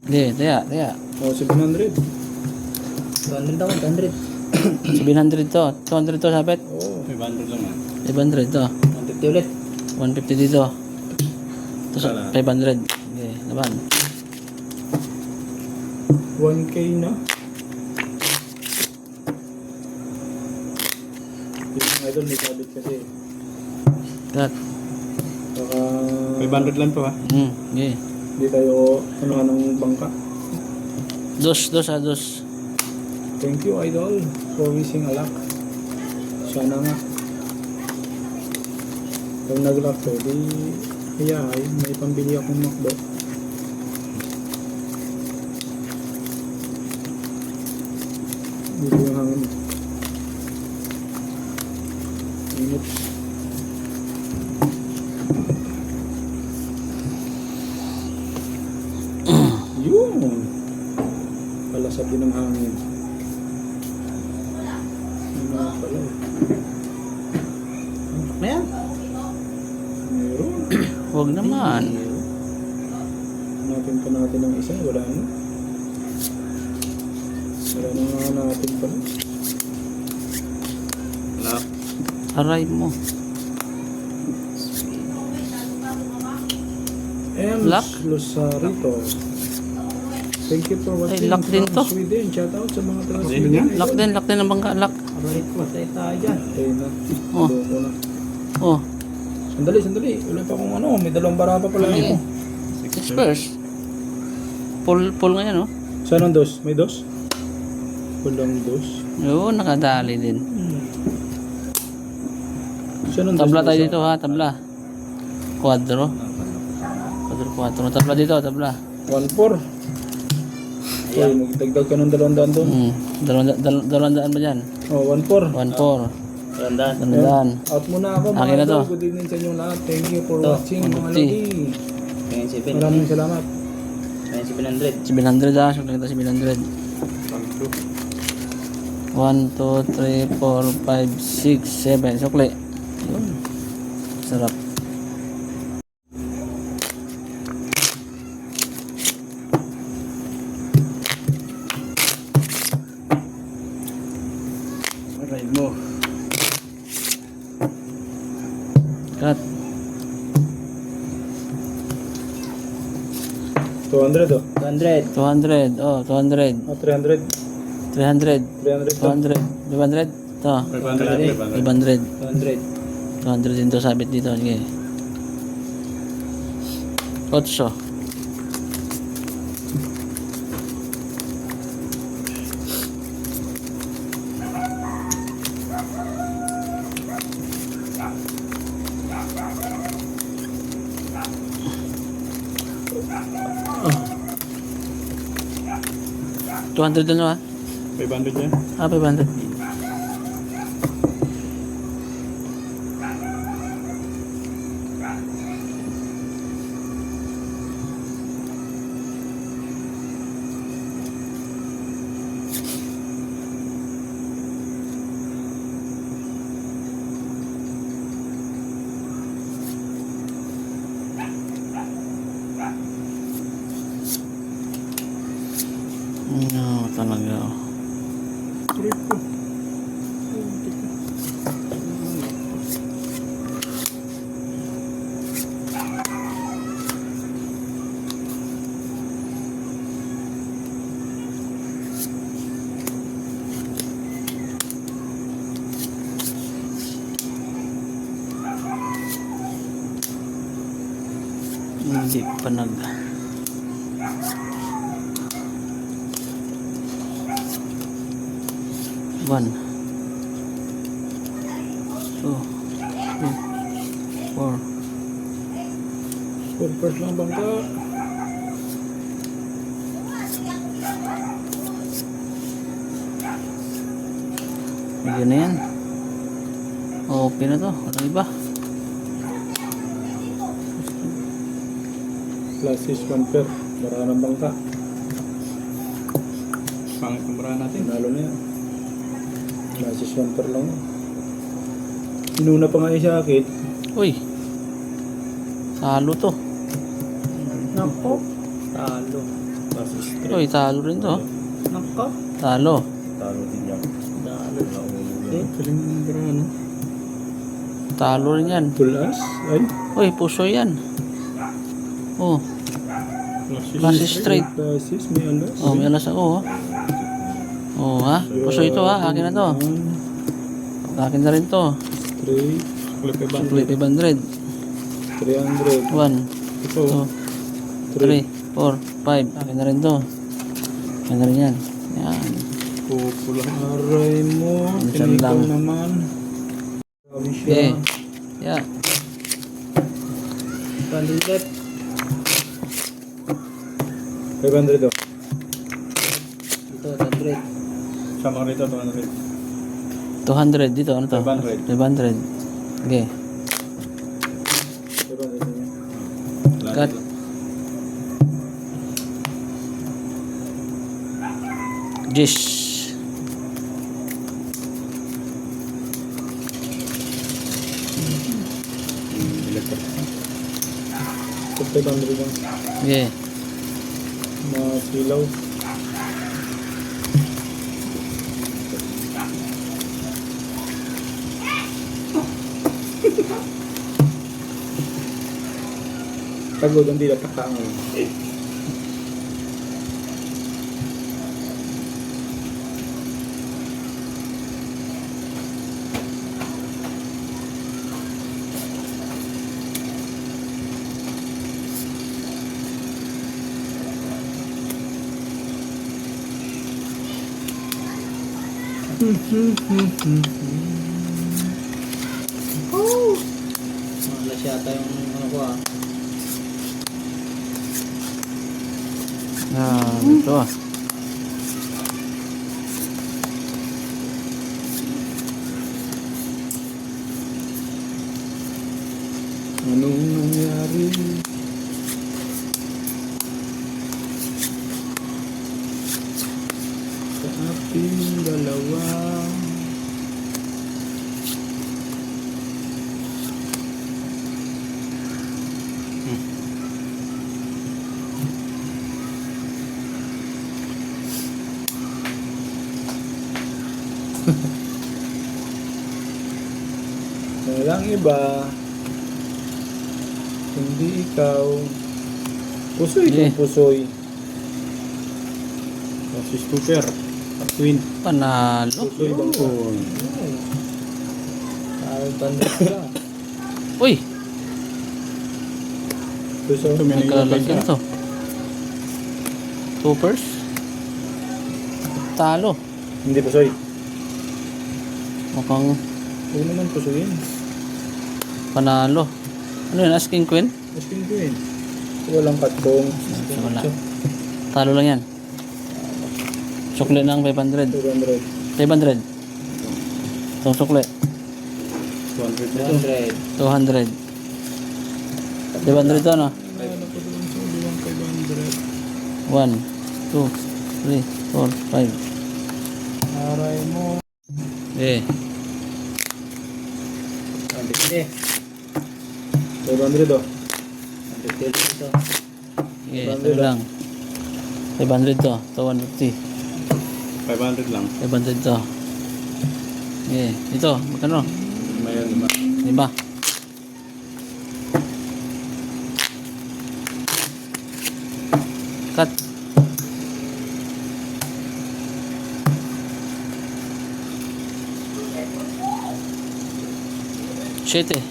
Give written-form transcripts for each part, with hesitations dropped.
Hindi, taya. O, 700. 200 ako, 200. 700 to. 200 to, sabit. Oo. 500 lang yan. 500 to. 150 ulit. 150 dito. Ito sa Wala. 500. Okay, laban. 1K na. Yung idol, may sabit kasi. Cut. Baka 500 lang to ha. Okay. hindi tayo ng bangka. Dos. Thank you, idol, for wishing a luck. Sana nga. Pag nag-luck to, di kaya ay may pambili akong McDo. Dito yung hangin. Init. Yun! Palasap din ng hangin. Yun nga pala eh. Na yan. Meron. Huwag naman. Hanapin pa natin ang isa. Wala na. Wala na nga natin pala. Wala. Aray mo. Luck? Losarito. Thank you for watching. Ay, luck din to. From Sweden. Shout out sa mga taga Sweden Sweden. yan? Lock din ang bangka. Lock. Aray ko, tayo tayo dyan. Ayun na. Oh. Loko na. Oh. Sandali. Wala pa akong ano. May dalawang bara pa pala ako. First. Pull ngayon, oh. Saan ang dos? May dos? Walang dos. Oo, nakadali din. Saan ang dos? Tabla tayo dito, ha. Tabla. Quadro. Tabla dito, tabla. 1-4. Uy, magdagdag ka ng 200 doon. 200 ba dyan? Oh, 1-4. 1-4. Tandaan. Tandaan. Out muna ako mga Akin na to. idol. Good evening sa inyong lahat. Thank you for Ito, watching mga 150. lodi. Ngayon 7. Maraming salamat. Ngayon 700. 700 ha. Sukli kita 700. 1, 2, 3, 4, 5, 6, 7. Sukli. Yun. Sarap. Aray mo. Cut. 200 oh. 200. 200. Oh, 200. Ah, 300. 300. 300 to. 200. 500. Ito. 500. 500. 200. 200 din to sabit dito. Sige. 8. Oh. 200 na ha? 500 yan. Ah, 500. No, talaga. Trip ko. Hindi pa nag... One, 2, 3, 4. First lang bangka. Medyo na yan. Okay na to. Ano iba? Plus is 1 pair. Bara ng bangka. Pangit ang bara natin. Nalo na yan. Plus is 1 pair lang. Inuna pa nga yung sa akin. Uy. Salo to. Nako. Talo. Plus Uy, talo rin to. Nako. Talo. Talo din yan. Talo. Galing ng Zambrano. Talo rin yan. Full as? Ay. Uy, puso yan. Oh, klase straight. Basis, may alas. Oh, may alas ako, oh. Oh, ha? Puso ito, ha? Akin na to. Akin na rin to. Straight. Sukli 500. Sukli 500. 300. 1, Ito. 2, 3, 4, 5. Akin na rin to. Akin na rin yan. Yan. Pupula. Aray mo. Minsan Tinikaw lang. naman. Grabe siya. Okay. Yeah. Pandilat. 500 daw. Ito, 100. Sama rito, 200. 200 dito. Ano to? 500. 500. Okay. 500 na yan. Cut. Dish. So, 500 lang. Okay. Masilaw. Pagod ang dila pagkaangan. Malas yata yung ano ko ah. Ito ah. Anong nangyari? Sa ating dalawa. Walang iba. Hindi ikaw. Pusoy Yeah. kung pusoy. Si Scooper. Twin. Panalo. Pusoy bang po? Ay, tanda ka. Uy, Pusoy. Ito, may nagkalagyan to. Toppers. Talo. Hindi pusoy. Mukhang Huwag naman pusoyin. panalo. Ano yun? Asking queen? Asking ko yun. Walang katong. Wala. Talo lang yan. Sukli ng 500. 200. 500. Itong sukli. 200 na. 200. 200. 500 to, no? 1, 2, 3, 4, 5. Aray mo. Eh, 150. 500 oh. 150 ito. okay, ito lang. 500 to. Ito 150. 500 lang. 500 to. Okay, ito. Magkano? Mayroon Diba? naman. Cut. Siete.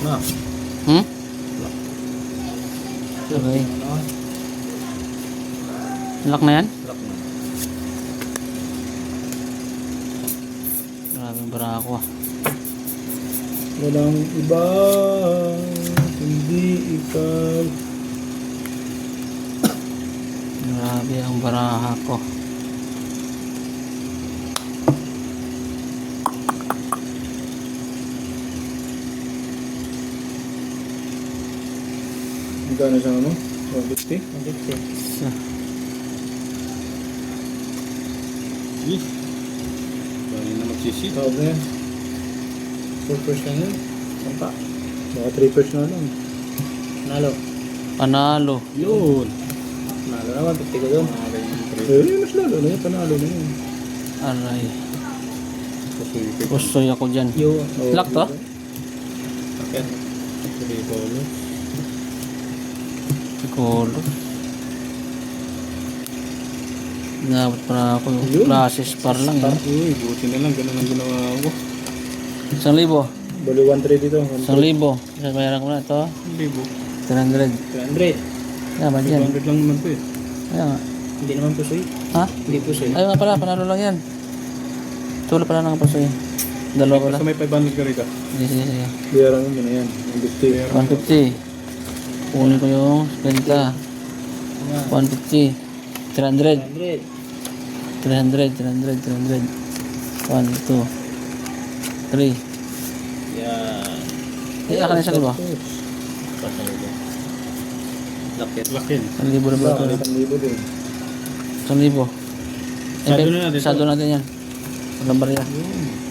Na. Hmm? Okay. Ano? Lock na yan? Lock na. Maraming barako ah. Walang iba, hindi ikaw. Grabe ang baraha ko. Magkano sa ano? 150? 150. Isa. Ih. Bali na magsisi. Tawag na yan. 4% lang yun. Sampa. Baka 3% na lang. Nalo. Panalo. Yun. Nalo naman. 50 ko doon. Eh, mas lalo na yun. Panalo na yun. Aray. Pasuyo ko. Pusoy ako dyan. Yun. Oh, Lock to? Okay. Sabi ko, ano? Siguro. Inabot pa na ako. Yun. Classes par lang eh. Uy, buti na lang. Ganun ang ginawa ko. 1,000. Bali 1-3 dito. 1,000. Isa bayaran ko na ito. Libo. 300. 200. Yaman dyan. 200 lang naman to eh. Kaya nga. Hindi naman pusoy. Ha? Hindi pusoy. Ayun nga pala, panalo lang yan. Tulo pala ng pusoy. Dalawa pala. Basta may 500 ka rito. Sige. Bayaran mo muna yan. 150. 150. Kunin ko yung benta. 150. 300. 300. 300. 1, 2, 3. Yan. Akan na 1,000. Pasaldo. Lock yan. Lakin. 1,000 na ba ito? 1,000 din. 1,000. Sado na natin Sado natin yan. Walang barya. Yun.